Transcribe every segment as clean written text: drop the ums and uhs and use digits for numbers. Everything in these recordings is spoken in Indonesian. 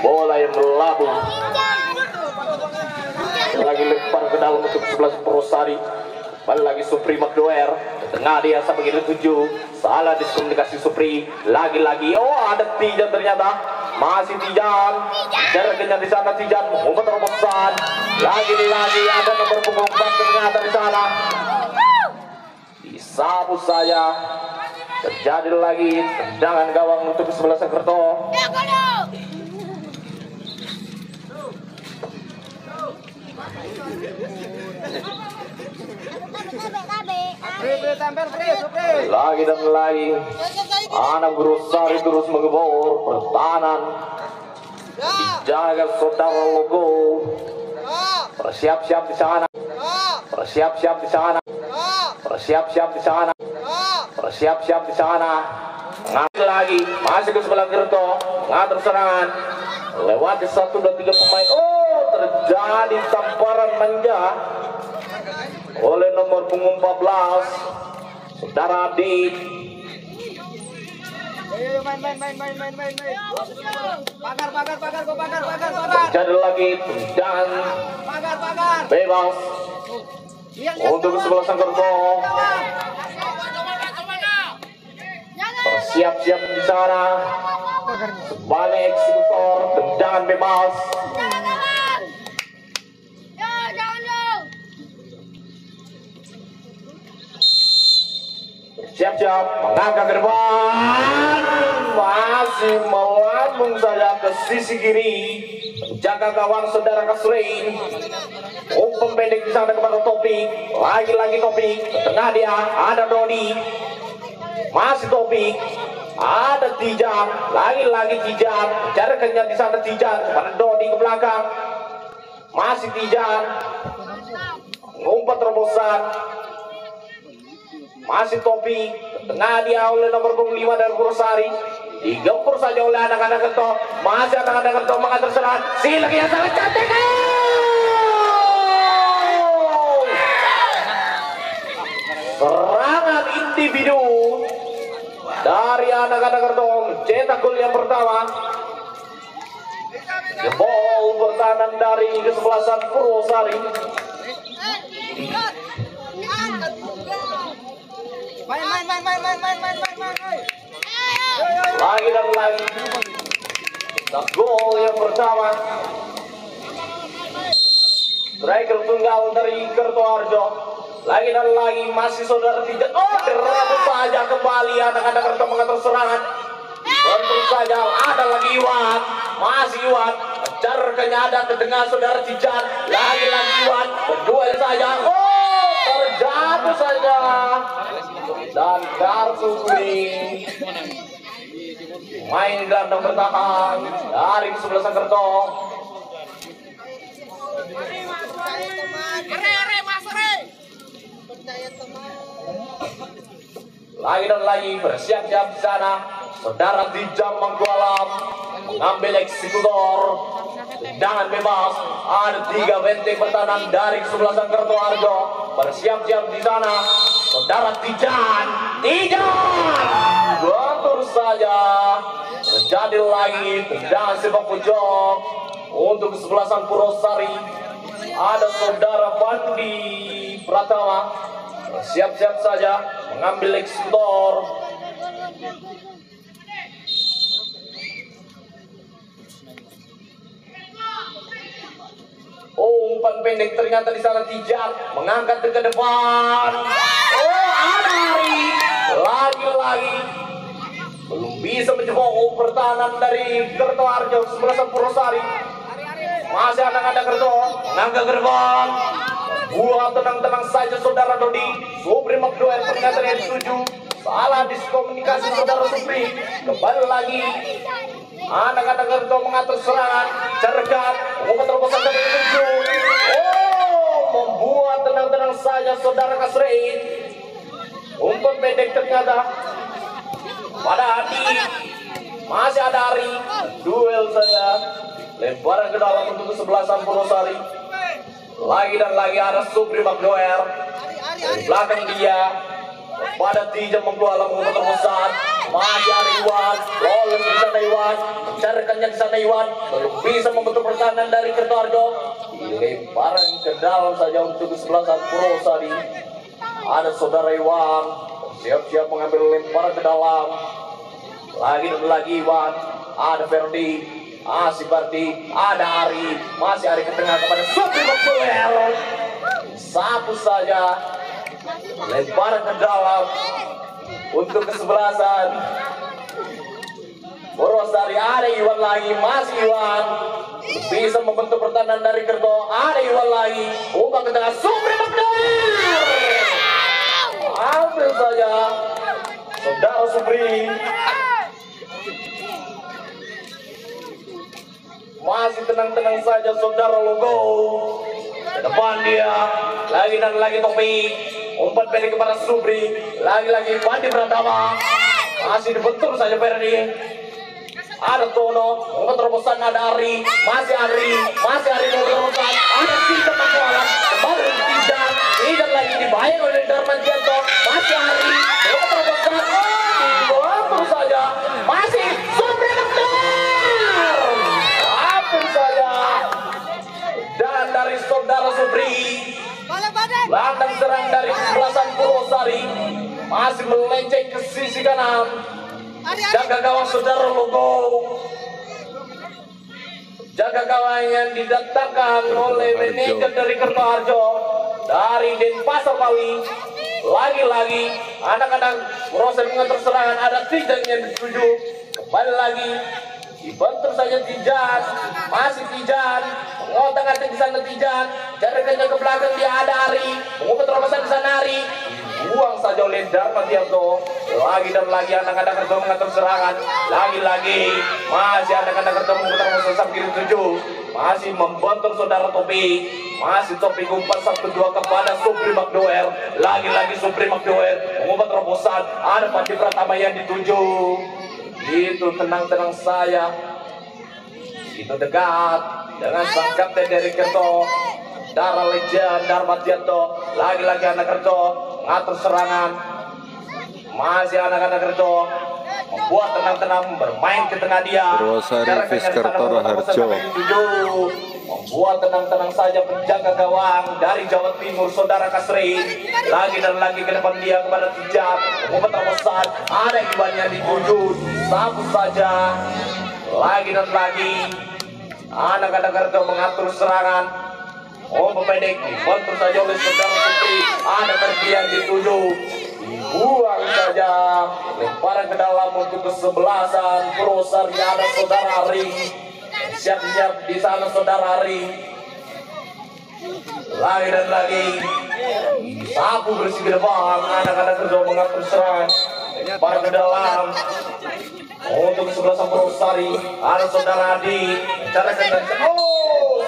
Bola yang melambung. Lagi lempar ke dalam untuk 11 Purwosari. Balik lagi Supri Magdoer. Tengah dia sampai kiri 7. Salah diskomunikasi Supri. Lagi-lagi. Oh, ada Tijan ternyata. Masih Tijan. Jarak kenyang di sana Tijan. Umpan terobosan. Lagi-lagi ada nomor punggung 4 ternyata di sana. Disapu saja. Terjadi lagi tendangan gawang untuk 11 Kerto. Lagi dan lagi anak Purwosari terus mengebor pertahanan, dijaga saudara Logo. Bersiap-siap di sana, bersiap-siap di sana, bersiap-siap di sana, bersiap-siap di sana. Ngambil lagi, masih ke sebelah Kerto, ngatur serangan, lewati 1, 2, 3 pemain. Oh, terjadi tamparan manja oleh nomor punggung 14 saudara Adit. Terjadi lagi tendangan bebas untuk 11 Kerto. Bersiap-siap di sana. Balik eksekutor tendangan bebas. Siap-siap mengangkat ke depan, masih melambung saja ke sisi kiri, menjaga gawang saudara Kasrein. Umpan pendek di sana kepada Topik, lagi-lagi Topik, tengah dia ada Dodi, masih Topik, ada Tijan, lagi-lagi Tijan, jarak kenyang di sana Tijan kepada Dodi ke belakang, masih Tijan, umpan terobosan. Masih Topi, tengah dia oleh nomor 25 dari Purwosari. Digempur saja oleh anak-anak Kerto. Masih anak-anak Kerto mengatur serangan. Silang yang sangat cantik. Serangan individu dari anak-anak Kerto mencetak gol yang pertama. Jebol pertahanan dari kesebelasan Purwosari. Main. Lagi dan lagi. Gol yang pertama. Striker tunggal dari Kerto Harjo. Lagi dan lagi masih saudara Tijan. Oh, terlalu saja kembali anak-anak Kerto mengatur serangan. Tentu saja ada lagi Iwan. Masih Iwan. Jarkanya ada terdengar saudara Tijan. Lagi-lagi Iwan. Berduel saja. Oh, terjatuh saja. Dan kartu kuning. Main gelandang bertahan dari 11 Kerto. Lagi dan lagi bersiap-siap di sana. Saudara Tijan Mangkualam mengambil eksekutor. Tendangan bebas. Ada 3 benteng pertahanan dari 11 Kerto Harjo. Bersiap-siap di sana. Saudara Tijan. Betul saja. Terjadi lagi tendangan sepak pojok untuk kesebelasan Purwosari. Ada saudara Pandi Pratama. Siap-siap saja mengambil eksekutor. Oh, umpan pendek ternyata di sana Tijan mengangkat ke depan. Oh, ada Hari. Lagi-lagi belum bisa menjebol pertahanan dari Kerto Harjo 11 Purwosari. Masih anak-anak Kerto mengangkat ke depan. Buat tenang-tenang saja saudara Dodi. Supri Magdoer ternyata yang setuju. Salah diskomunikasi saudara Supri. Kembali lagi anak-anak Kerto mengatur serangan. Cergat umpan terobosan dari 7. Oh, membuat tenang-tenang saja saudara Kasrein. Umpan pendek ternyata pada Adi. Masih ada Ari. Duel saja. Lemparan ke dalam untuk kesebelasan Purwosari. Lagi dan lagi ada Supri Magdoer. Dari belakang dia pada Tijan Mangkualam umpan terobosan. masih ada Iwan, lolos di sana Iwan, mencarikannya di sana Iwan, belum bisa membentuk pertahanan dari Kertoarjo. Lemparan ke dalam saja untuk kesebelasan Purwosari. Ada saudara Iwan, siap-siap mengambil lemparan ke dalam. Lagi dan lagi Iwan, ada Ferdi, si Bardi, ada Ari, masih Ari ke tengah kepada Supri Bakduel. Sapu saja, lemparan ke dalam untuk kesebelasan Purwosari. Ada Iwan lagi, masih Iwan, bisa membentuk pertahanan dari Kerto. Ada Iwan lagi, umpan ke tengah Supri Bakduel. Ambil saja saudara Supri. Masih tenang-tenang saja saudara Logo. Ke depan dia, lagi dan lagi Topi, umpan pendek kepada Supri, lagi-lagi Pandi Pratama, masih dibentur saja Ferdi. Ada Tono, umpan terobosan, ada Ari, masih Ari umpan terobosan, ada Tidak Makualan, kembali tidak lagi dibayar oleh Darmanjanto, masih Ari, umpan terobosan, dibentur saja, masih Supri Bakduel. Hampir saja. Dan dari saudara Supri, landang serang dari kesebelasan Purwosari, masih melenceng ke sisi kanan. Jaga gawang saudara Logo. Jaga gawang yang didatangkan oleh manajer dari Kertoarjo, dari Denpasar Bali. Lagi-lagi anak-anak proses mengatur serangan, ada Tijan yang dituju. Kembali lagi dibentur saja Tijan, masih Tijan, ngotak-ngatik di sana Tijan, carikannya ke belakang, dia ada Ari, mengubah terobosan di sana Ari, buang saja oleh Darmantianto. Lagi dan lagi anak-anak Kerto mengatur serangan, lagi-lagi masih anak-anak Kerto memutar terobosan kiri 7, masih membentur saudara Topi, masih Topi umpan 1-2 kepada Supri Bakduel, lagi-lagi Supri Bakduel mengubah terobosan, ada Pandi Pratama yang dituju. Itu tenang-tenang saya, itu dekat dengan sang kapten dari Kerto, Darah Legend Darmantianto. Lagi-lagi anak Kerto ngatur serangan, masih anak-anak Kerto membuat tenang-tenang bermain ke tengah dia. Purwosari vs Kerto Raharjo membuat tenang-tenang saja penjaga gawang dari Jawa Timur saudara Kasri. Lagi dan lagi ke depan dia kepada Tijab, umpan terobosan, ada Iwan yang dituju, sapu saja. Lagi dan lagi anak-anak Kerto mengatur serangan, pendek dibentur saja oleh saudara Supri, ada Ferdi yang dituju, dibuang saja, lemparan ke dalam untuk kesebelasan Purwosari. Ada saudara Ari, siap-siap di sana saudara Ari. Lagi dan lagi sapu bersih ke depan, anak-anak Kerto mengatur serangan, lemparan ke dalam untuk kesebelasan Purwosari. Ada saudara Adi, cara kendali,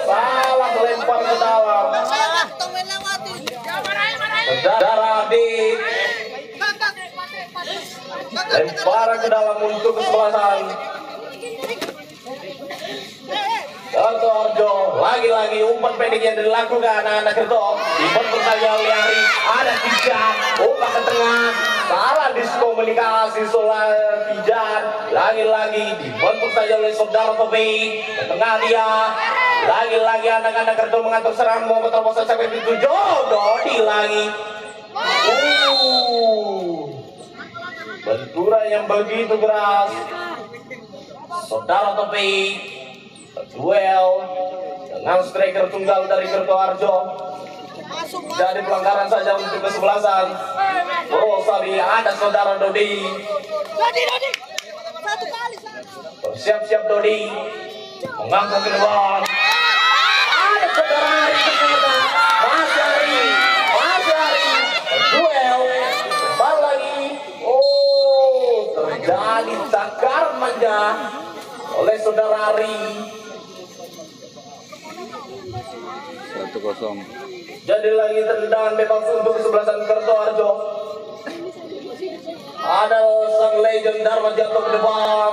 salah melempar ke dalam. Saudara Adi lemparan ke dalam untuk kesebelasan Kertoarjo. Lagi-lagi umpan pendek yang dilakukan anak Kerto, dibentur saja oleh Ari, ada Tijan, umpan ke tengah, salah diskomunikasi soal Tijan. Lagi-lagi dibentur saja oleh saudara Topi, ke tengah dia. Lagi-lagi anak-anak Kerto mengatur serangan, mau terobosan sampai dituju, Dodi lagi. Benturan yang begitu keras. Saudara Topi duel dengan striker tunggal dari Kertoarjo. Jadi pelanggaran saja untuk kesebelasan Purwosari. Ada saudara Dodi. Bersiap-siap Dodi mengangkat ke depan. Ada saudara Ari ternyata. Masih Ari duel. Kembali lagi. Terjadi cakar manja oleh saudara Ari. 1-0. Jadi lagi tendangan bebas untuk kesebelasan Kertoarjo. Ada sang legend Darmanjanto ke depan.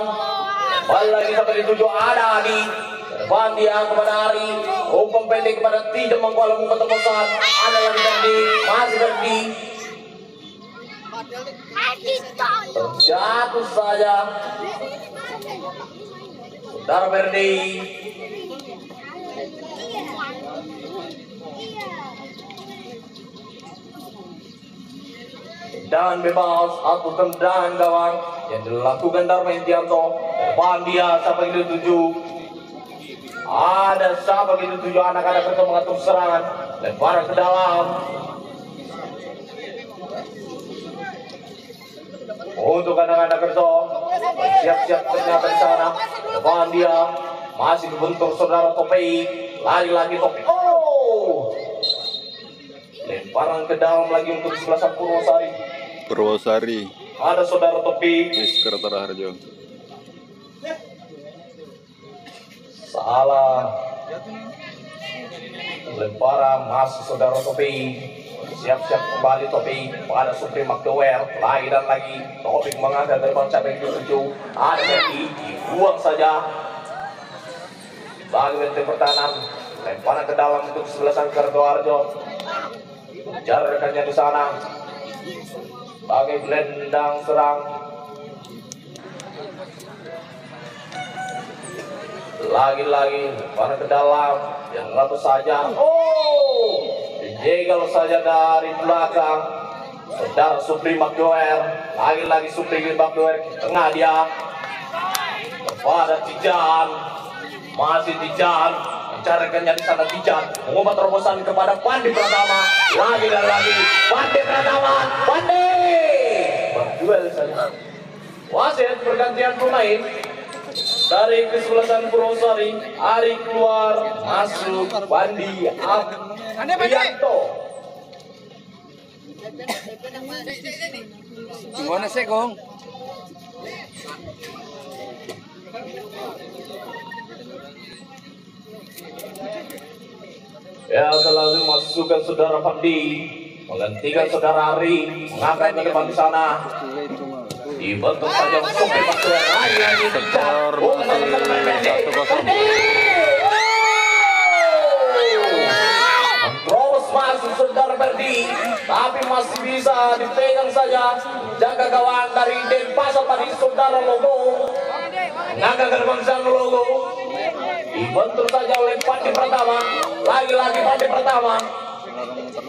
Balik lagi sampai dituju, ada Adi. Ke depan dia kepada Ari. Umpan pendek kepada Tidak Mangkualam, umpan terobosan. Ada lagi Ferdi, masih Ferdi. Terjatuh saja Saudara Berdi. Dan bebas atau tendangan gawang yang dilakukan Dharma Indianto. Depan dia sampai ke 7. Ada sampai ke 7 anak-anak untuk mengatur serangan. Lemparan ke dalam. Untuk anak-anak Kerto siap-siap ternyata di sana. Depan dia masih dibentur saudara Topi. Lagi-lagi Topi. Oh, lemparan ke dalam lagi untuk sebelah Purwosari. Purwosari. Ada saudara Topi. Fisker Harjo. Salah. Lemparan masih saudara Topi. Siap-siap kembali Topi pada Supri McDowell. Lagi dan lagi Topi mengangkat dari cabang 7. Ada Berdi, dibuang saja. Bagi bentuk pertahanan. Lemparan ke dalam untuk sebelah Sangkar Doarjo. Jarak rekannya di sana. Bagi gelendang serang. Lagi-lagi lemparan ke dalam. Yang lalu saja. Oh, dijegal saja dari belakang. Saudara Supri McDowell. Lagi-lagi Supri McDowell. Tengah dia. Kepada Tijan. Masih Tijan. Mencarikannya di sana Tijan. Mengubah terobosan kepada Pandi Pratama. Lagi dan lagi. Pandi Pratama. Pandi. Berduel saja. Wasit pergantian pemain. Dari kesebelasan Purwosari. Ari keluar. Masuk Pandi Aprianto. Gimana sih, Gong? Ya, telah dimasukkan saudara Pandi, menggantikan saudara Ari, mengangkat ke depan di sana. Dibentuk saja untuk Pak lagi Skor masih 1-0. terus masuk saudara Berdi, tapi masih bisa dipegang saja. Jaga gawang dari Denpasar tadi saudara Logo. Naga ke depan sana Logo. Dibentuk saja oleh Pandi Pratama. Lagi-lagi Pandi Pratama.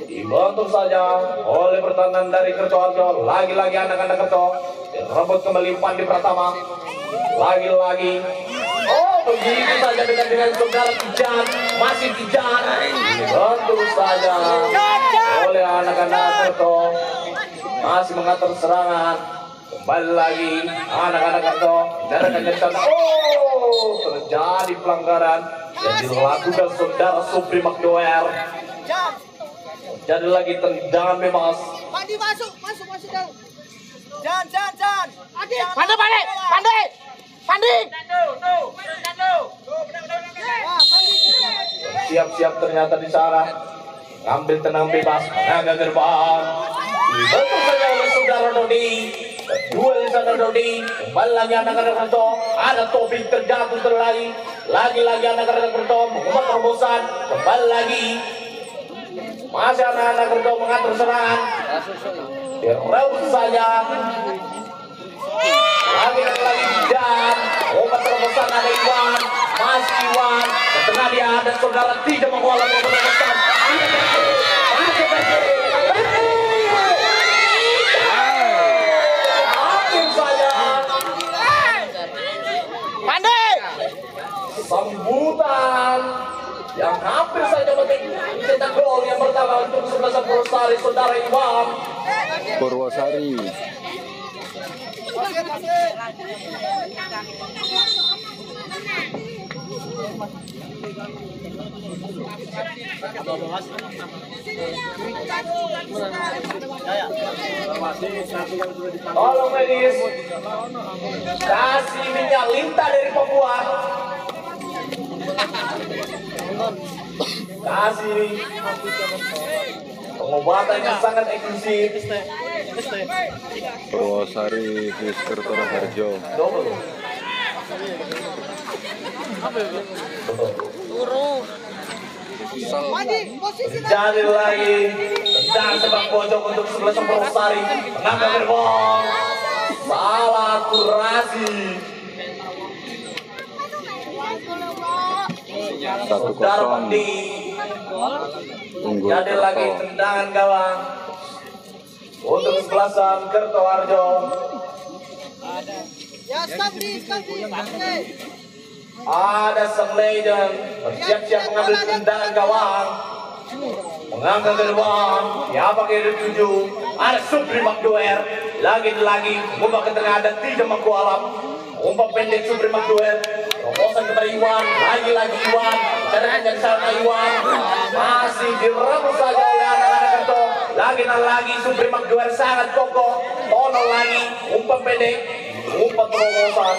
Dibentuk saja oleh pertahanan dari Kerto Harjo. Lagi-lagi anak-anak Kerto. Rebut kembali Pandi Pratama. Lagi-lagi. Oh, begitu saja dengan saudara Tijan. Masih Tijan. Dibentuk saja oleh anak-anak Kerto. Masih mengatur serangan. Kembali lagi anak-anak Kerto. Jarakan dari sana. Oh, terjadi pelanggaran yang dilakukan saudara Supri McDowell. Jadi lagi tendangan bebas. Pandi masuk dalam. Jan. Pandi, Pandi. Siap-siap ternyata di sana. Ngambil tenang bebas. Naga gerbang. Dibentuk saja oleh saudara Dodi. Duel di sana Dodi. Kembali lagi anak-anak Kerto. Ada Topik terjatuh terlagi. Lagi-lagi anak-anak Kerto membuat terobosan. Kembali lagi. Masih anak-anak Kerto mengatur serangan. Direbut saja. Lagi Tijan. Membuat terobosan ada Iwan. Masih Iwan. Di tengah dia ada saudara tidak mengolah terobosan. Masih Berdi. Sambutan yang hampir saja mencetak gol yang pertama untuk kesebelasan Purwosari saudara Iwan. Purwosari. Tolong medis kasih minyak lintah dari Papua. Kasih pengobatan yang sangat eksklusif. Purwosari Fisker Harjo. Double. Mandi, posisi Jadi lagi tendang sepak pojok untuk sebelah Purwosari. Mengangkat gerbong. Salah kurasi. 1-0 Saudara Pandi. unggul Jadi lagi Kerto. tendangan gawang untuk sebelasan Kertoharjo. Ya, stop di. Oke. Ada sang legend bersiap-siap mengambil tendangan gawang. Mengangkat gerbang. Siapa kira tuju? Ada Supri Magduer. Lagi-lagi umpan ke tengah ada Tiga Mangku Alam. Umpan pendek Supri Magduer. Terobosan kepada Iwan. Lagi-lagi Iwan. Caranya dari sana Iwan. Masih direbut saja oleh anak-anak Kerto. Lagi dan lagi Supri Magduer sangat kokoh. Tolong lagi umpan pendek. Umpan terobosan.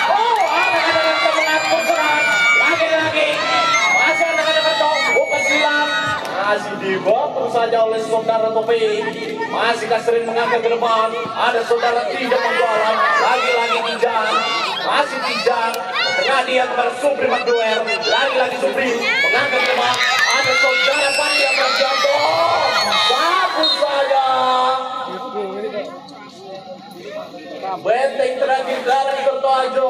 Oh, anak-anak Kerto mengatur serangan. Lagi-lagi. Masih anak-anak Kerto. Umpan silam. Masih dibantu saja oleh saudara Topi. Masih sering mengangkat ke depan. Ada saudara Tiga Mangku Alam. Lagi-lagi Tijan. Masih Tijan. Tengah dia kepada Supri Magduer. Lagi-lagi Supri mengangkat ke depan. Ada saudara Pandi yang berjatuh. Satu saja. Benteng terakhir dari Kertoharjo.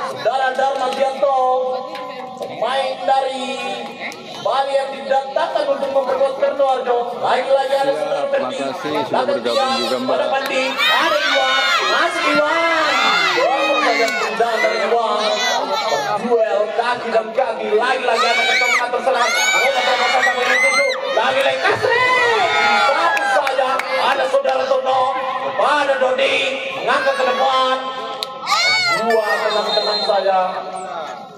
Saudara Darman Dianto. Pemain dari Bali yang didatangkan untuk memperkuat Kertoharjo. Lagi-lagi ada saudara Pandi. Terima kasih sudah bergabung juga, Mbak. Ada Pandi. Ada Iwan. Masih Iwan. Walaupun saja tendangan dari Iwan. Duel kaki dan kaki. Lagi-lagi ada Kerto mengatur serang. Lagi-lagi Kasri. Satu saja. Ada saudara Tono. Kepada Dodi. Mengangkat ke depan. Dua tenang-tenang saja.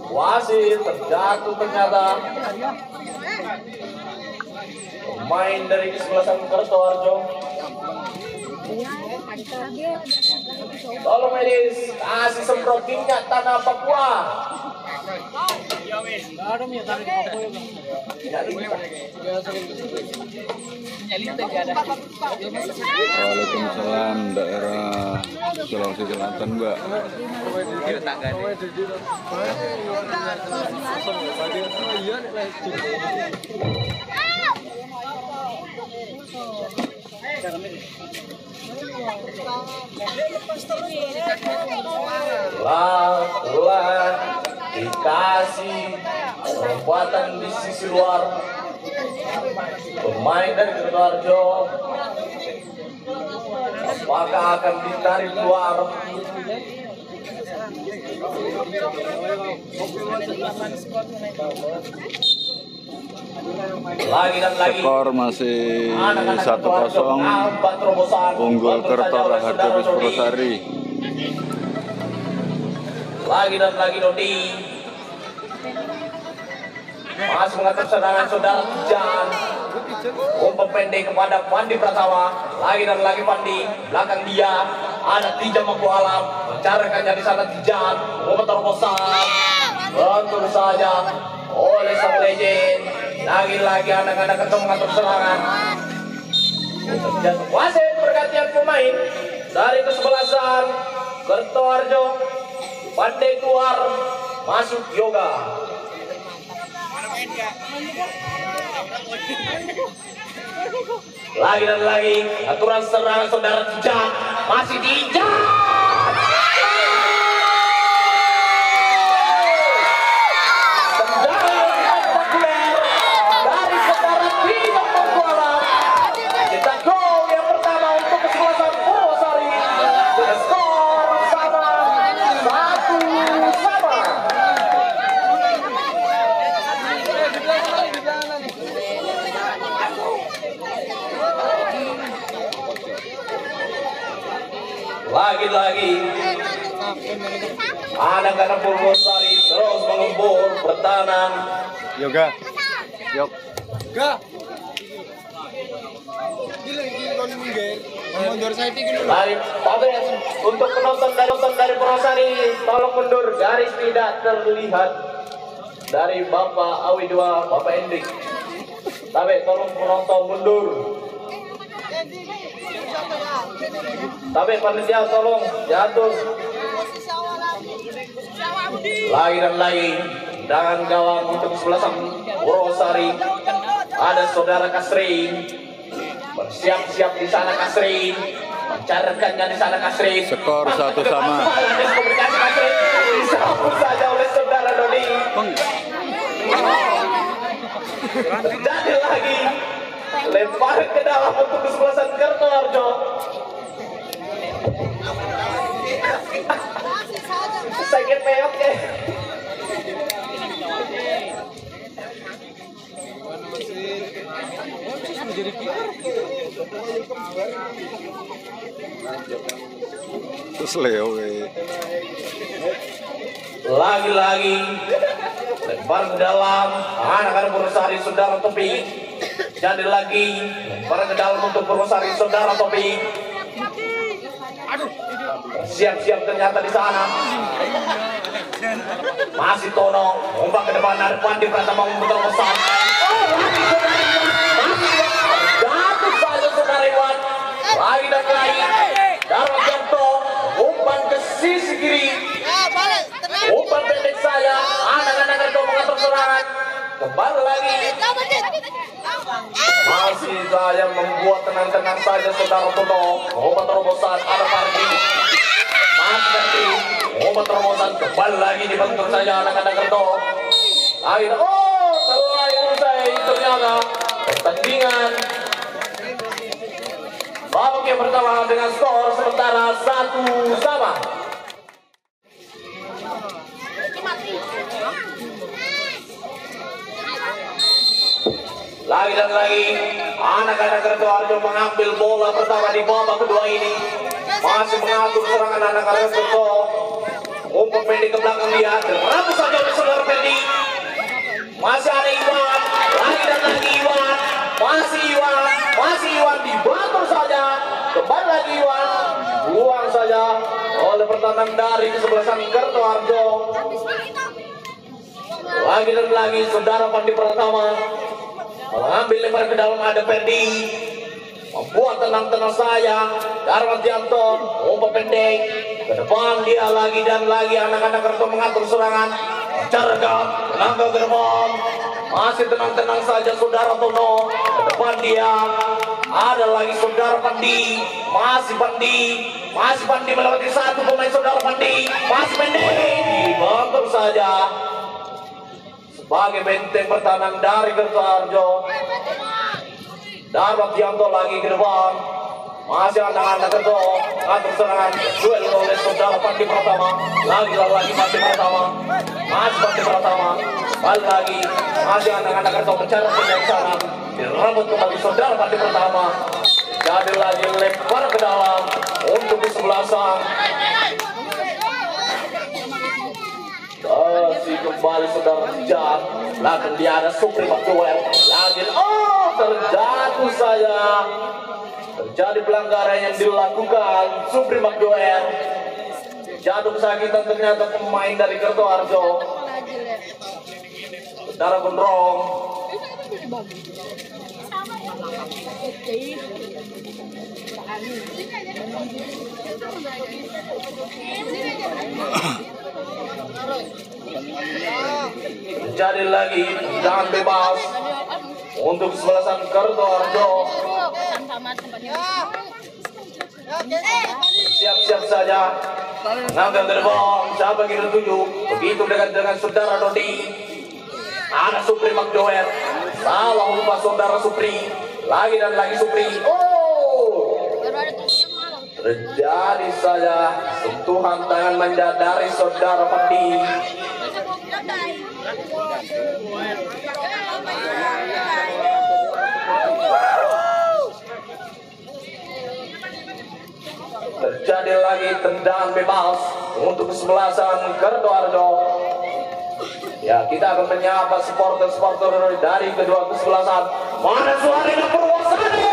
Wasit terjatuh ternyata. Pemain dari kesebelasan Kertoharjo. Tolong medis, kasih semprot minyak tanah Papua. Waalaikumsalam daerah Sulawesi Selatan, Mbak. Lah dikasih perbuatan di sisi luar. Pemain dari Kertoharjo. Apakah akan ditarik keluar? Lagi dan lagi. Skor masih Anak-anak 1-0 nampak terobosan. unggul Bantu saja Kerto oleh Raharjo saudara bis Dodi. Purwosari. Lagi dan lagi Dodi. Masih mengatur serangan saudara Tijan. Umpan pendek kepada Pandi Pratama. Lagi dan lagi Pandi. Belakang dia ada Tijan Mangku Alam. Mencarikannya di sana Tijan. Umpan terobosan. Betul saja oleh sang legend. Lagi-lagi anak-anak Kerto mengatur serangan. Wasit pergantian pemain dari kesebelasan Kertoharjo. Pandai keluar, masuk Yoga. Lagi dan lagi aturan serangan saudara Tijan. Masih Tijan. Dari saudara Tijan Mangku Alam. Kita gol yang pertama untuk kesebelasan Purwosari. Dengan skor sama 1-1. Lagi-lagi anak-anak Purwosari terus mengempur bertahan. Yoga. Yok. Lari Pabes untuk penonton dari Purwosari, tolong mundur, garis tidak terlihat dari Bapak Awi 2, Bapak Endrik. Tapi tolong penonton mundur. Tapi panitia tolong jatuh. Lagi dan lagi Tendangan gawang untuk kesebelasan Purwosari. Ada saudara Kasrin. Bersiap-siap di sana Kasrin. Mencarkannya di sana Kasrin. Skor 1-1. Komunikasi Kasrin. Disambut saja oleh saudara Doni. Jadi lagi. Lempar ke dalam untuk kesebelasan Kertoharjo. Sakit meok ya. Terus Leo Lagi-lagi lempar ke dalam. Anak-anak Purwosari saudara Topi. Jadi lagi lempar ke dalam untuk Purwosari saudara Topi. Siap-siap ternyata di sana. Masih Tono, umpan ke depan Arfandi Pratama memutar pesan. Jatuh saja saudara Iwan. Lagi dan lagi. Darwin Janto, umpan ke sisi kiri. Umpan pendek saya. Anak-anak itu mengatur serangan. Kembali lagi. Masih saya membuat tenang-tenang saja saudara Tono. Umpan terobosan ada Pardi. Masih nanti umpan terobosan kembali lagi dibentuk saja anak-anak Kerto. Akhir selesai usai ternyata pertandingan babak yang pertama dengan skor sementara 1-1. Lagi dan lagi anak-anak Kertoharjo mengambil bola pertama di babak kedua ini. Masih mengatur serangan anak-anak Kerto. Umpan pendek ke belakang dia. Terhapus saja oleh saudara Fendi. Masih ada Iwan. Lagi dan lagi Iwan. Masih Iwan dibantu saja. Kembali lagi Iwan. Buang saja oleh pertahanan dari kesebelasan Kertoharjo. Lagi dan lagi saudara Pandi Pratama mengambil lempar ke dalam ada Fendi. Membuat tenang-tenang saya Darwin Janto, umpan pendek ke depan dia lagi dan lagi anak-anak Kerto mengatur serangan. Carga tenaga ke depan. Masih tenang-tenang saja saudara Tono. Ke depan dia ada lagi saudara Pandi. Masih Pandi melewati satu pemain saudara Pandi. Masih pendek dibantu saja sebagai benteng pertahanan dari Kertoharjo. Darwin Janto lagi ke depan. Masih anak-anak Kerto ngatur serangan. Duel oleh saudara Pandi Pratama. Lagi Pandi Pratama. Masih Pandi Pratama. Balik lagi. Masih anak-anak Kerto mencari pemain sana. Direbut kembali saudara Pandi Pratama. Jadi lagi lempar ke dalam untuk kesebelasan. Kasih kembali saudara Jan. Belakang dia ada Supri Makduel. Lagi terjatuh saya. Terjadi pelanggaran yang dilakukan Supri Makduel. Jatuh kesakitan ternyata pemain dari Kertoharjo. Saudara Gondrong. Jadi lagi jangan bebas untuk kesebelasan Kertoharjo. Siap-siap saja. Ngambil ke depan. Siapa kita tuju? Begitu dengan saudara Dodi. Ada Supri Makdoer. Salah lupa saudara Supri. Lagi dan lagi Supri. Terjadi saja sentuhan tangan manja dari saudara Pandi. Terjadi lagi tendangan bebas untuk kesebelasan Kertoharjo. Ya, kita akan menyapa supporter-supporter dari kedua kesebelasan. Mana suaranya Purwosari?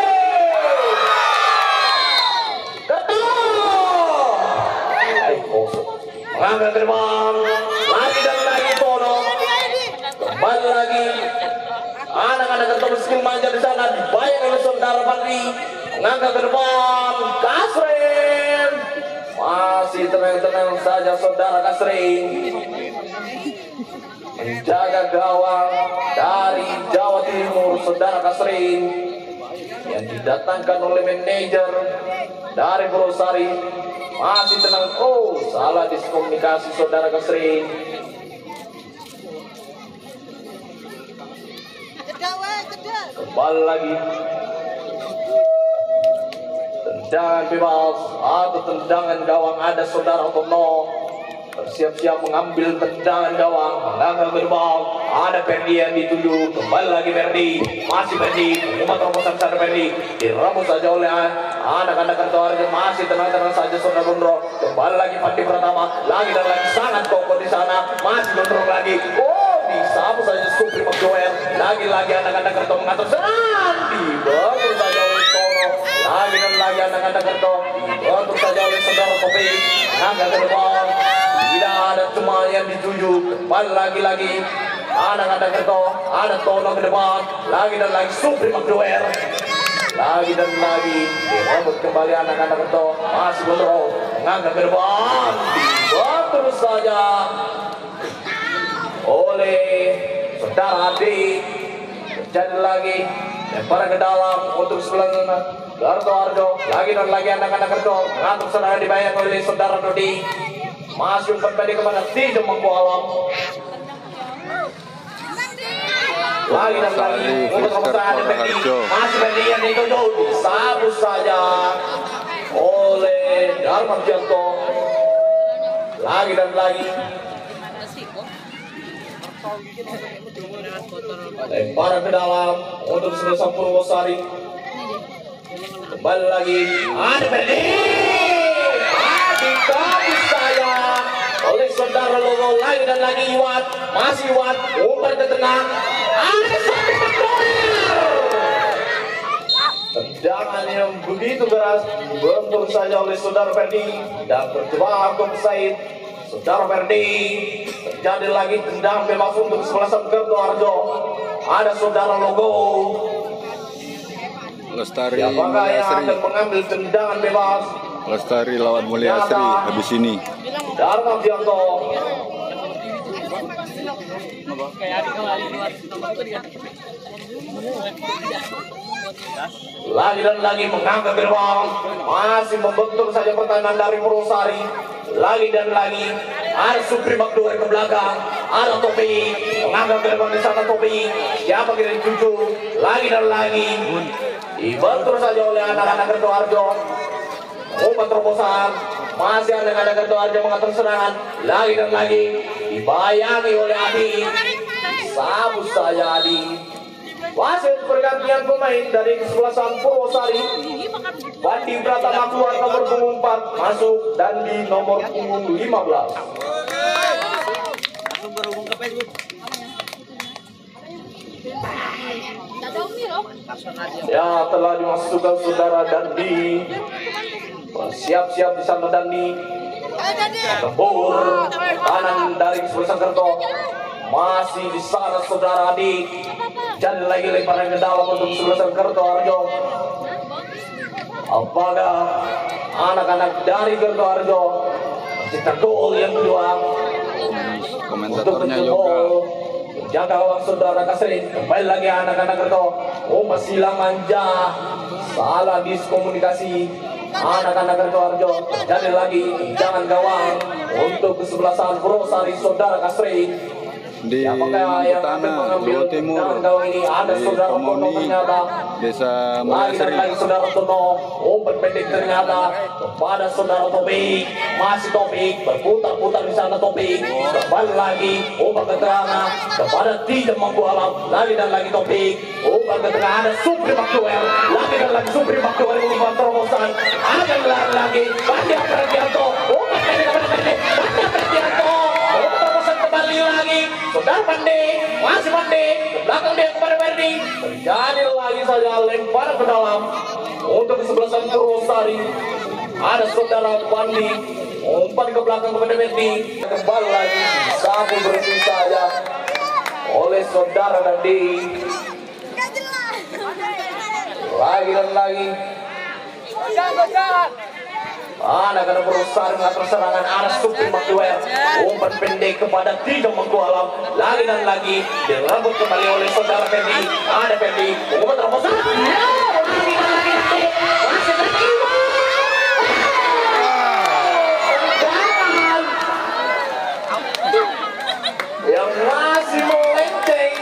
Mengambil ke depan. Lagi dan lagi Tono. Kembali lagi. Anak-anak ketemu skill manja di sana dibayar oleh saudara Pandi. Mengangkat ke depan Kasrin. Masih tenang-tenang saja saudara Kasrin. menjaga gawang dari Jawa Timur, saudara Kasrin, yang didatangkan oleh manajer dari Purwosari. Masih tenang. Oh, salah diskomunikasi saudara Kasrin. Kembali lagi. Tendangan bebas atau tendangan gawang ada saudara Tono. Bersiap-siap mengambil tendangan gawang. Tendangan berbal. Ada Ferdi yang dituju. Kembali lagi Ferdi. Masih Ferdi. Umat terobosan sana Ferdi. Dirambut saja oleh anak-anak Kartoarjo. Masih tenang-tenang saja saudara Gondro. Kembali lagi Pandi Pratama. Lagi dan lagi sangat kokoh di sana. Masih Gondro lagi. Oh, disapu saja Supri McJoel. Lagi-lagi anak-anak Karto mengatur serangan. Dibantu saja oleh Tono. Lagi dan lagi anak-anak Karto. Dibantu saja oleh saudara Kopi. Angkat ke depan. Tidak ada cuma yang dituju. Kembali lagi-lagi anak-anak Karto. Ada Tono ke depan. Lagi dan lagi Supri McJoel. Lagi dan lagi dirambut kembali anak-anak Karto. Masih Gondro. Angkat ke depan. Dibantu saja oleh saudara Adi. Jadi lagi lempar ke dalam untuk sebelah Kartoarjo. Lagi dan lagi anak-anak Karto mengatur serangan dibayang oleh saudara Dodi. Masih umpan pendek kemana tidak mampu alam. Lagi dan lagi untuk serangan pendek. Masih pendek yang dituju disapu saja oleh Darman Janto. Lagi dan lagi lemparan ke dalam untuk sebelah Purwosari. Kembali lagi ada Ferdi. Dikabis saya oleh saudara Logo. Lagi dan lagi Iwat. Masih Iwat. Umpan ke tengah. Ada Supri McJoel. Tendangan yang begitu keras dibentur saja oleh saudara Ferdi dan terjebak offside. Saudara Ferdi, terjadi lagi tendangan bebas untuk kesebelasan Kartoarjo. Ada saudara Logo. Lestari Apakah yang Mulyasri. akan mengambil tendangan bebas? Lestari lawan Mulyasri habis ini. Darman Janto. Lagi dan lagi mengangkat gerbang. Masih membentur saja pertahanan dari Purwosari. Lagi dan lagi ada Supri McJoel ke belakang. Ada Topi mengangkat gerbang di sana Topi. Siapa kira dituju? Lagi dan lagi dibentur saja oleh anak-anak Kartoarjo. Umpan terobosan. Masih anak-anak Kartoarjo mengatur serangan. Lagi dan lagi dibayangi oleh Adi. Sabu saja Adi. Wasit pergantian pemain dari kesebelasan Purwosari. Pandi Pratama keluar nomor punggung 4, masuk dan di nomor punggung 15. Ya, telah dimasukkan saudara Dandi. Siap-siap di sana Dandi. Tembur kanan dari kesebelasan Kerto. Masih di sana saudara Adi. Jadi lagi lemparan ke dalam untuk kesebelasan Kartoarjo. Apakah anak-anak dari Kartoarjo menciptakan gol yang kedua? Komentatornya Yoga. Jaga awak saudara Kasrin. Kembali lagi anak-anak Karto. Masih manja. Salah diskomunikasi anak-anak Kartoarjo. Jadi lagi jangan gawang untuk kesebelasan Purwosari saudara Kasrin. Di Utana, Jawa Timur, di Pomoni, Desa Lagi dan Mulyasri. lagi saudara Tono, umpan pendek ternyata kepada saudara Topik. Masih Topik berputar-putar di sana Topik. Kembali lagi umpan ke tengah kepada tidak mampu alam. Lagi dan lagi Topik umpan ke tengah ada Supri McJoel. Lagi dan lagi Supri McJoel umpan terobosan. Ada lagi Pandi Pratianto. Umpan pendek kepada pendek. Pandi Pratianto. Umpan terobosan kembali lagi. Saudara Pandi, masih Pandi, ke belakang dia kepada Ferdi. Terjadi lagi saja lempar ke dalam untuk kesebelasan Purwosari. Ada saudara Pandi, umpan ke belakang kepada Ferdi. Kembali lagi, sapu bersih saja oleh saudara Dandi. Lagi dan lagi Anak berusaha mengatur serangan Anas Supri Magduel. Umpan pendek kepada Tiga Mangku Alam. Lagi dan lagi direbut kembali oleh saudara Fendi. Ada Fendi, umpan terobosan. Yang masih melenceng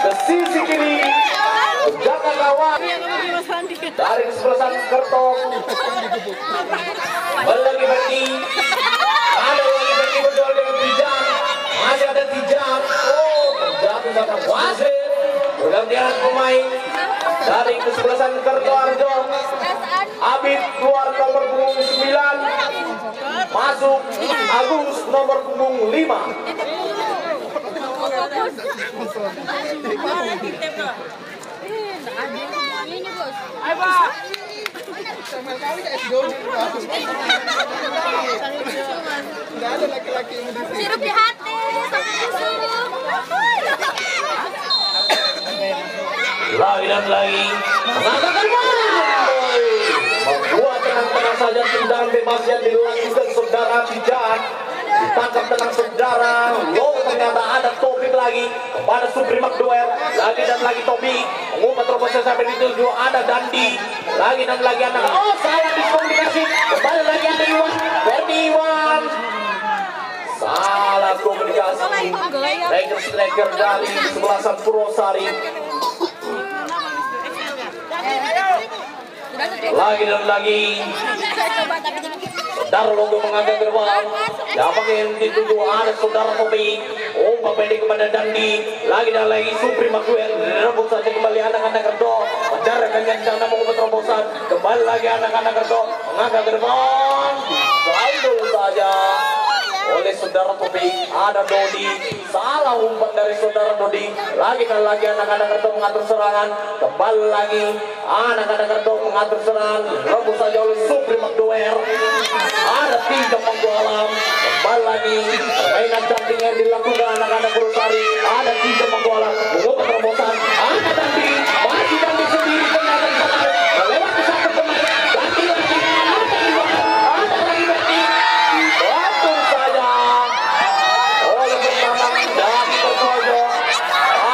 ke sisi kiri, menjaga gawang dari kesebelasan Kertong. Lagi Fendi, ada lagi Fendi berjual dengan Tijang, masih ada Tijang. Oh, terjatuh sama wasit. Pergantian pemain dari kesebelasan Kertoharjo. Abid keluar nomor punggung 9, masuk Agus nomor punggung 5. Tidak ada laki-laki yang Sirup di hati, Lagi dan lagi mengatakan membuat tenang-tenang saja tendangan bebas yang dilakukan saudara Tijang. Ditangkap tenang saudara. Loh, ternyata ada Topik lagi kepada Supri Magduel. Lagi dan lagi Topik mengumpat terobosan sampai dituju. Ada Dandi. Lagi dan lagi anak. Oh, salah diskomunikasi. Kembali lagi ada Iwan. Ferdi Iwan. Salah komunikasi. Striker dari sebelasan Purwosari. Lagi dan lagi saudara Logo mengangkat gerbang. Dapat yang dituju ada saudara Topi. Umpan pendek kepada Dandi. Lagi dan lagi Supri Magduel. Rebut saja kembali anak-anak Kerto. Menjarakan yang sana mengubah terobosan. Kembali lagi anak-anak Kerto mengangkat gerbang. Selalu saja oleh saudara Topi. Ada Dodi. Salah umpan dari saudara Dodi. Lagi dan lagi anak-anak Kerto mengatur serangan. Kembali lagi anak-anak Kerto mengatur serangan. Rebut saja oleh Supri Magduel. Ada Tiga Mangku Alam. Kembali lagi permainan cantik yang dilakukan anak-anak Purwosari. Ada Tiga Mangku Alam mengubah terobosan. Ada Dandi. Masih Dandi sendiri. Ternyata di sana melewati satu pemain. Dandi lagi. Ada lagi Dandi. Betul saja oleh bersama dari Kertoharjo.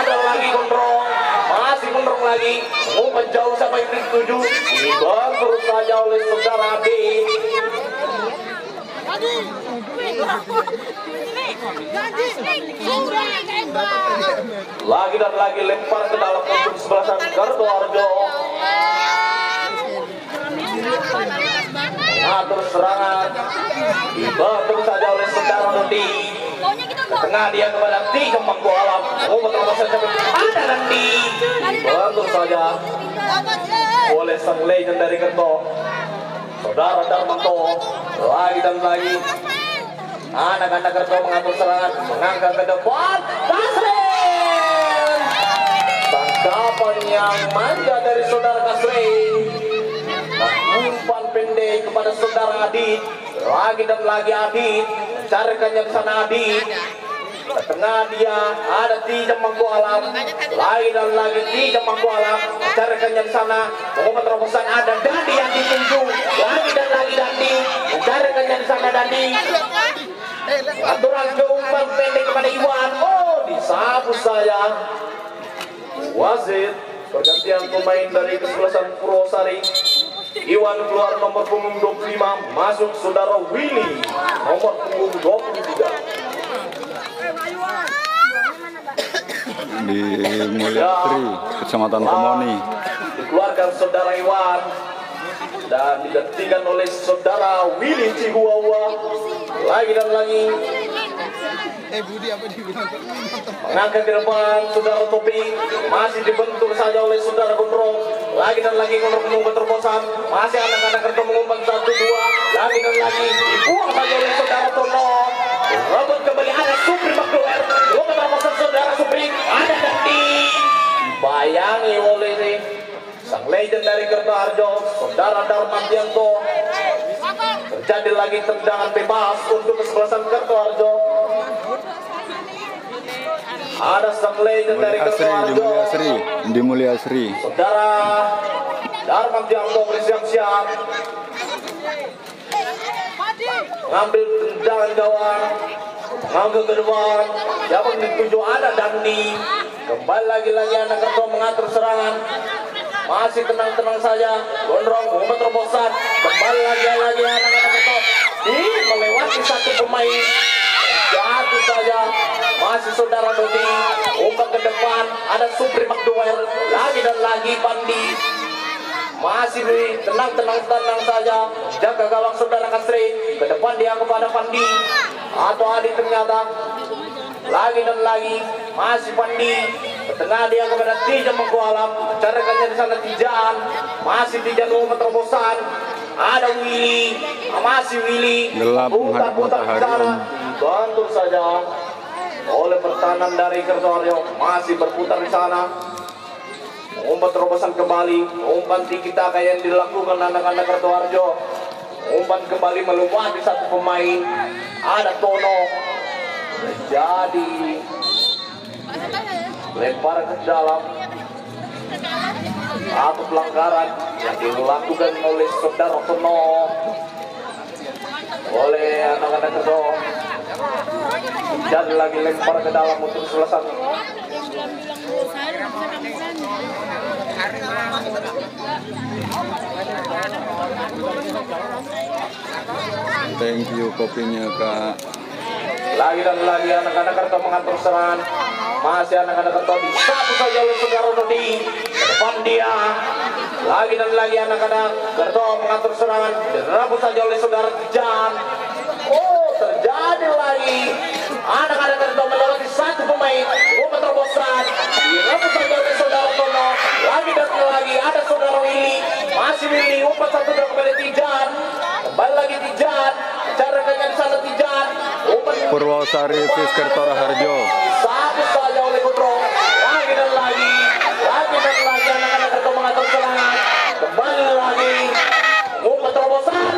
Ada lagi Gondrong. Masih Gondrong lagi. Umpan jauh sampai titik 7. Dibantu saja oleh saudara Adi. Lagi dan lagi lempar ke dalam untuk sebelasan Kertoharjo. Mengatur serangan. Dibantu saja oleh saudara Dodi. Tengah dia kepada Tiga Mangku Alam. Umpan terobosan sampai ada Dandi. Dibantu saja oleh sang legend dari Kerto, saudara Darmanto. Lagi dan lagi anak-anak Kerto mengatur serangan, mengangkat ke depan. Kasrin, tangkapan yang manja dari saudara Kasrin. Umpan pendek kepada saudara Adit. Lagi dan lagi Adit mencarikannya ke sana Adit. Ke tengah dia ada Tiga Mangku Alam. Lagi dan lagi Tiga Mangku Alam mencarikannya di sana. Mengumpat terobosan ada Dandi yang dituju. Lagi dan lagi Dandi mencarikannya di sana Dandi. Aturan ke umpan pendek kepada Iwan. Oh, disapu saya. Wasit pergantian pemain dari kesebelasan Purwosari. Iwan keluar nomor punggung 25, masuk saudara Willy nomor punggung 23. Di Mulyasri, Kecamatan Komoni. Dikeluarkan saudara Iwan dan digantikan oleh saudara Willy Cihuahua. Lagi dan lagi Budi apa dibilang? mengangkat ke depan saudara Topi. Masih dibentuk saja oleh saudara Gondrong. Lagi dan lagi Gondrong mengumpat terobosan. Masih anak-anak Kerto mengumpat 1-2. Lagi dan lagi dibuang saja oleh saudara Tono. Rebut kembali ada Supri Magduel. Mengumpat terobosan saudara Supri. Ada Dandi. Bayangi oleh sang legend dari Kertoharjo, saudara Darmantianto. Terjadi lagi tendangan bebas untuk kesebelasan Kertoharjo. Ada sang legend dari Kertoharjo. Di Mulyasri. Saudara Darmantianto bersiap-siap. ngambil tendangan gawang, ngambil ke depan, siapa yang dituju ada Dandi, kembali lagi anak Kerto mengatur serangan, masih tenang-tenang saja, gondrong Muhammad terobosan, kembali lagi anak Kerto, melewati satu pemain, jatuh saja, masih saudara Dodi, umpan ke depan, ada Supri McDowell, lagi dan lagi Pandi. Masih tenang saja, jaga gawang saudara Kasri, ke depan dia kepada Pandi atau Adi ternyata, lagi dan lagi masih Pandi, ke tengah dia kepada Tijan Mengkualam, carakannya di sana Tijan, masih Tijan umpan terobosan, ada Willy, masih Willy, Gelap menghadap matahari, Om. bantu saja oleh pertahanan dari Kertoharjo, masih berputar di sana. Umpan terobosan kembali, umpan tiki taka yang dilakukan anak-anak Kertoharjo, umpan kembali melewati satu pemain, ada Tono, jadi lempar ke dalam atau pelanggaran yang dilakukan oleh saudara Tono oleh anak-anak Kerto, jadi lagi lempar ke dalam untuk selesai. Thank you kopinya Kak. Lagi dan lagi anak-anak Kerto mengatur serangan, masih anak-anak Kerto di satu saja oleh saudara Dodi, depan dia, lagi dan lagi anak-anak Kerto mengatur serangan, dirabut saja oleh saudara Tijan. Oh, terjadi lagi anak-anak Kerto melewati satu pemain, umpan terobosan, dirabut saja oleh saudara Tono, lagi dan lagi ada saudara Willy, masih Willy, umpan satu dan kembali Tijan, kembali lagi Tijan, carakannya di sana Tijan, umpan Purwosari Fiskertora Harjo. satu saja oleh Kudro, lagi dan lagi anak-anak Kerto mengatur serangan, kembali lagi umpan terobosan,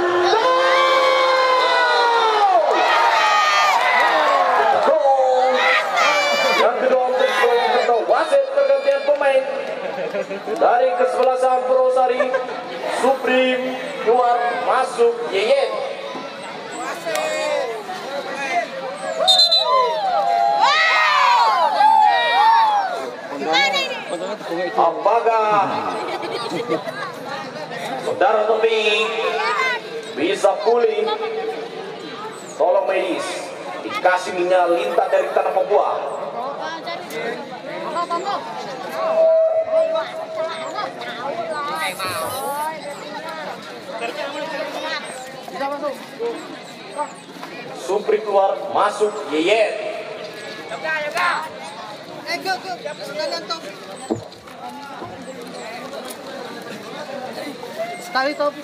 gol yang kedua untuk sekolah Kerto. Wasit pergantian pemain dari kesebelasan Purwosari, Suprim keluar masuk Yeyet. Apakah saudara Topi bisa pulih? Tolong medis, dikasih minyak lintah dari tanah Papua. Supri keluar masuk Yeyet. Sekali top.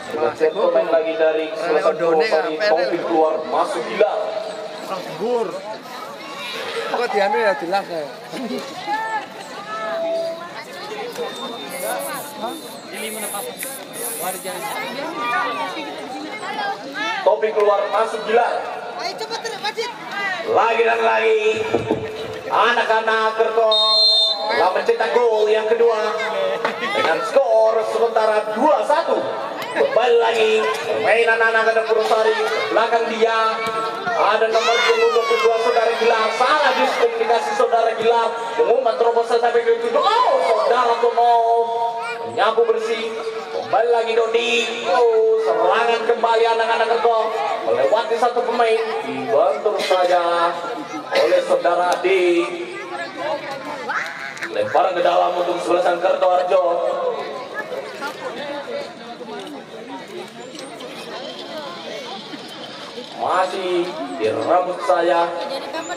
Sebagian pemain lagi dari selesai Purwosari, Taufik keluar masuk Hilal. Gur. Kok dianu ya jelas ya. Taufik keluar masuk Hilal. Ayo cepat Wajid. Lagi dan lagi anak-anak Kerto telah mencetak gol yang kedua dengan skor sementara 2-1. Kembali lagi permainan anak-anak Purwosari, belakang dia ada nomor 22 saudara Gilar, salah diskomunikasi saudara Gilar, umpan terobosan sampai ke tujuh. Oh, saudara Tono menyapu bersih. Kembali lagi Dodi. Oh, serangan kembali anak-anak Kerto melewati satu pemain, dibantu saja oleh saudara Adi. Lemparan ke dalam untuk kesebelasan Kertoharjo. Masih dirambut saya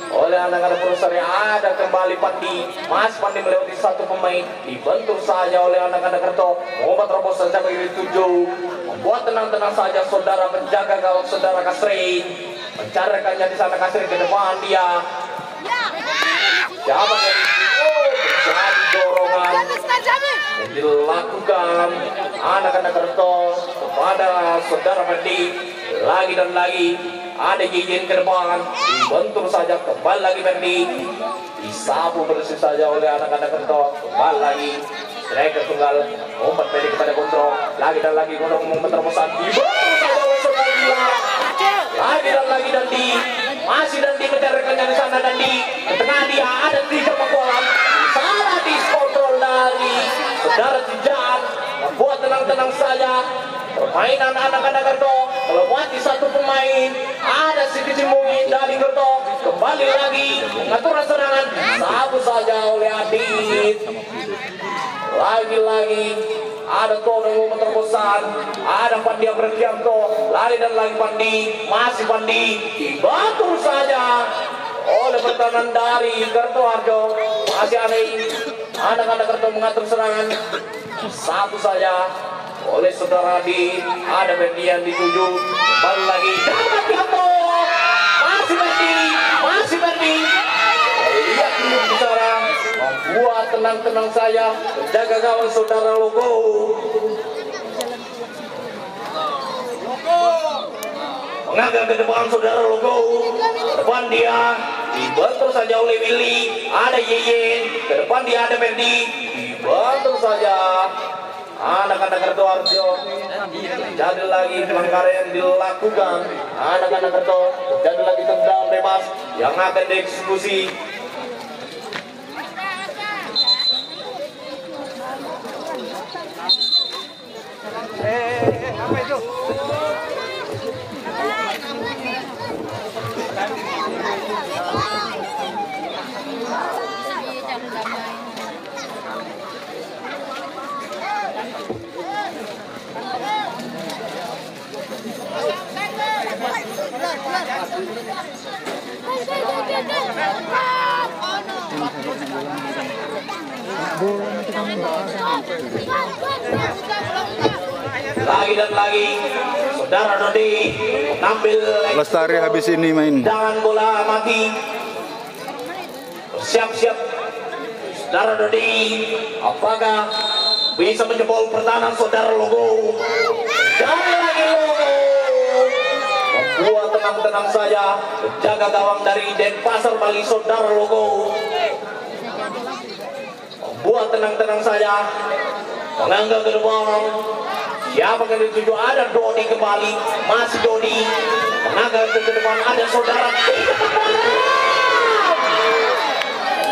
oleh anak-anak Purwosari, ada kembali Pandi, Mas Pandi melewati satu pemain, dibentur saja oleh anak-anak Kerto, umpan terobosan sampai ke tujuh, membuat tenang-tenang saja saudara penjaga gawang saudara Kasri, mencarikannya di sana Kasri ke depan dia, siapa yang jadi dorongan yang dilakukan anak-anak Kerto kepada saudara Pandi. Lagi dan lagi ada Jijin ke depan, dibentur saja kembali lagi Ferdi, disapu bersih saja oleh anak-anak Kerto, kembali lagi striker tunggal umpan pendek kepada kontrol, lagi dan lagi kontrol menerobosan dibantu saja oleh saudara Gilar, lagi dan lagi Dandi, masih Dandi mencari rekannya di sana. Dandi ke tengah, dia ada 3 pengkolam, salah diskontrol dari saudara Tijan, membuat tenang-tenang saja permainan anak-anak Gerto. Melewati 1 pemain, ada sedikit mungkin dari Gerto, kembali lagi mengatur serangan, sabu saja oleh Adit. Lagi-lagi ada Todong terbosan, ada Pandi yang berkianto, lari dan lagi Pandi, masih Pandi, dibantu saja oleh pertahanan dari Gerto Harjo. Masih aneh, anak-anak Gerto mengatur serangan, satu saja oleh saudara Adi, ada Berdian dituju, kembali lagi, dapat Gerto, masih Berdi, lihat dulu bicara, membuat tenang-tenang saya, jaga gawang saudara Logo. Mengangkat ke depan saudara Logo, depan dia dibantu saja oleh Willy, ada Yeyen, ke depan dia ada Berdi, dibantu saja anak-anak Gerto Harjo. Jadi lagi pelanggaran yang dilakukan anak-anak Gerto, jadi lagi tendang bebas yang akan dieksekusi. Apa itu? Lagi dan lagi saudara Dodi mengambil Lestari habis ini main. dengan bola mati, siap-siap saudara Dodi, apakah bisa menjebol pertahanan saudara Logo? Dan lagi Logo membuat tenang-tenang saja, jaga gawang dari Denpasar Bali saudara Logo, membuat tenang-tenang saja, mengangkat ke depan. Siapa yang dituju, ada Dodi kembali, masih Dodi, mengangkat ke depan, ada saudara.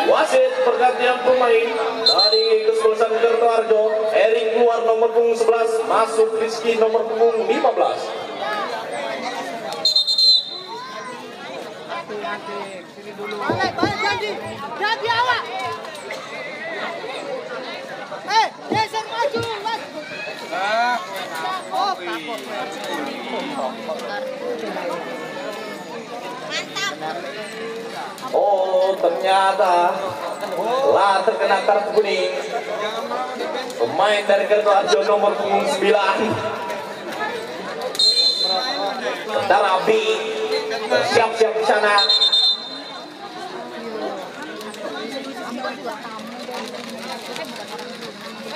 Wasit pergantian pemain dari kesebelasan Gerto Harjo. Erik keluar nomor punggung 11, masuk Rizky nomor punggung 15. Balik jadi awak. Geser maju, Mas. Oh, takut. Oh, ternyata lah terkena kartu kuning. Pemain dari Gerto Harjo nomor punggung 9. Saudara Abi siap-siap di sana.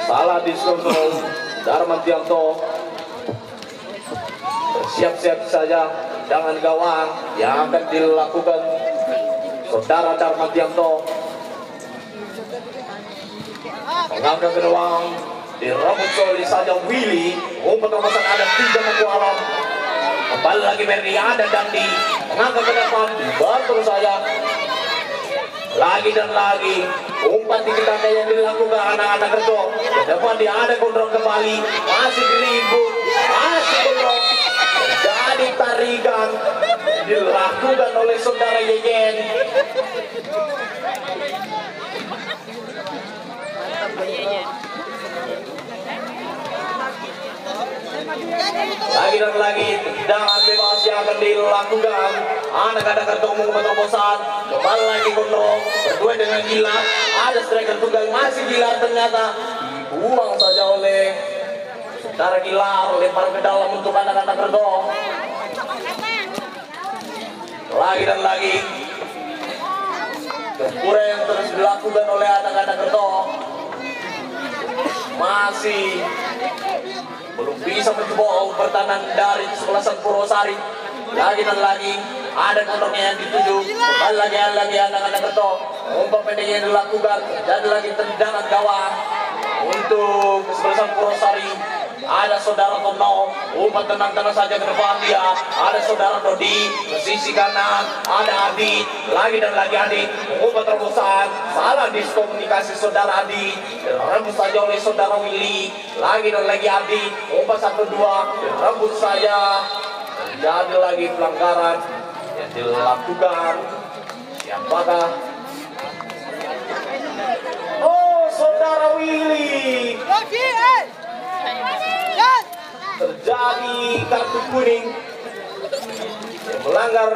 Salah diskontrol Darmantianto. Siap-siap saja, jangan gawang yang akan dilakukan saudara Darmantianto. Mengangkat ke ruang, direbut solid saja Willy. Umpan terobosan ada 3 Mangku Alam. Kembali lagi Berdi, ada Dandi. Mengangkat ke depan, dibantu saya. Lagi dan lagi umpan tinggi tanda yang dilakukan anak-anak Gerto. Ke depan dia ada kontrol kembali, masih diribut, masih kontrol. Jadi tarikan dilakukan oleh saudara Yeyen. Lagi dan lagi tendangan bebas yang akan dilakukan anak-anak Gerto mengumumkan terobosan. Kembali lagi kontrol berdua dengan Gilar, ada striker tunggal, masih Gilar, ternyata dibuang saja oleh saudara Gilar, lempar ke dalam untuk anak-anak Gerto. Lagi dan lagi gempuran yang terus dilakukan oleh anak-anak Gerto, masih belum bisa menjebol pertahanan dari kesebelasan Purwosari. Lagi dan lagi ada kontrolnya yang dituju, kembali lagi anak-anak Gerto. Umpan pendek yang dilakukan, dan lagi tendangan gawang Untuk kesebelasan Purwosari ada saudara Tono, umpan tenang-tenang saja ke depan dia. Ada saudara Dodi, ke sisi kanan ada Adi, lagi dan lagi Adi, umpan terobosan, salah diskomunikasi saudara Adi, rebut saja oleh saudara Willy, lagi dan lagi Adi, umpan 1-2, rebut saja, jadi lagi pelanggaran yang dilakukan. Siapakah? Oh, saudara Willy. Yogi, Yes. Terjadi kartu kuning yang melanggar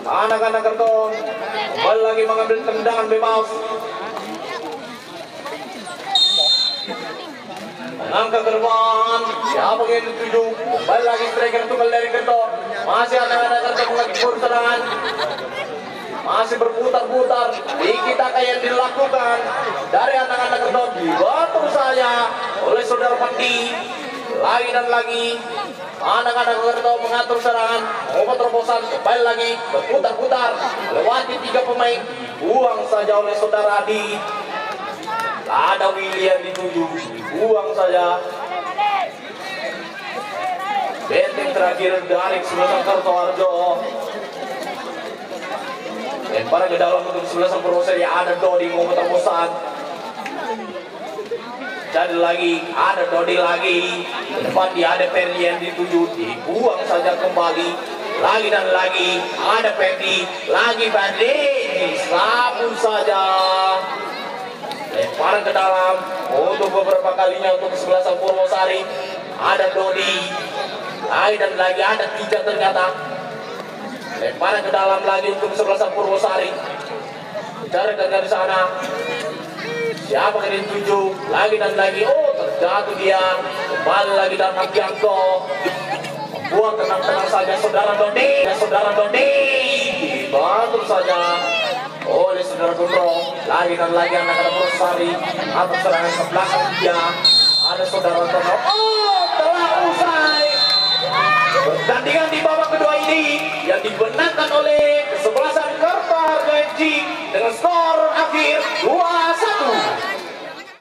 anak-anak karton. Kembali lagi mengambil tendangan bebas, mengangkat ke depan. Siapa yang dituju? Kembali lagi striker tunggal dari karton. Masih anak-anak karton mengatur serangan, masih berputar-putar. Dikit yang dilakukan dari anak-anak Kerton, dibantu saya oleh saudara Pandi. Lagi dan lagi anak-anak Kerton mengatur serangan, obat terobosan, kembali lagi berputar-putar, lewati 3 pemain, buang saja oleh saudara Adi. Ada Willy yang dituju, buang saja. Benteng terakhir dari sebelah Karto Harjo. Lempar ke dalam untuk sebelah Purwosari, ada Dodi mau terobosan. Jadi lagi ada Dodi lagi. Ke depan dia ada Ferdi yang dituju, dibuang saja kembali. Lagi dan lagi ada Ferdi, lagi Ferdi, disapu saja. Lempar ke dalam untuk beberapa kalinya untuk sebelah Purwosari. Ada Dodi, lagi dan lagi ada 3 ternyata. Lemparan ke dalam lagi untuk sebelah Purwosari. Cari dari sana. Siapa yang dituju? Lagi dan lagi. Oh, terjatuh dia. Kembali lagi dan Nagianto. Buat tenang-tenang saja saudara Dodi. Saudara Dodi dibantu saja oleh saudara Gondrong. Lagi dan lagi anak-anak Purwosari atas serangan ke belakang dia. Ada saudara Tono. Oh, telah usai pertandingan di babak kedua ini yang dimenangkan oleh kesebelasan Karto Harjo FC dengan skor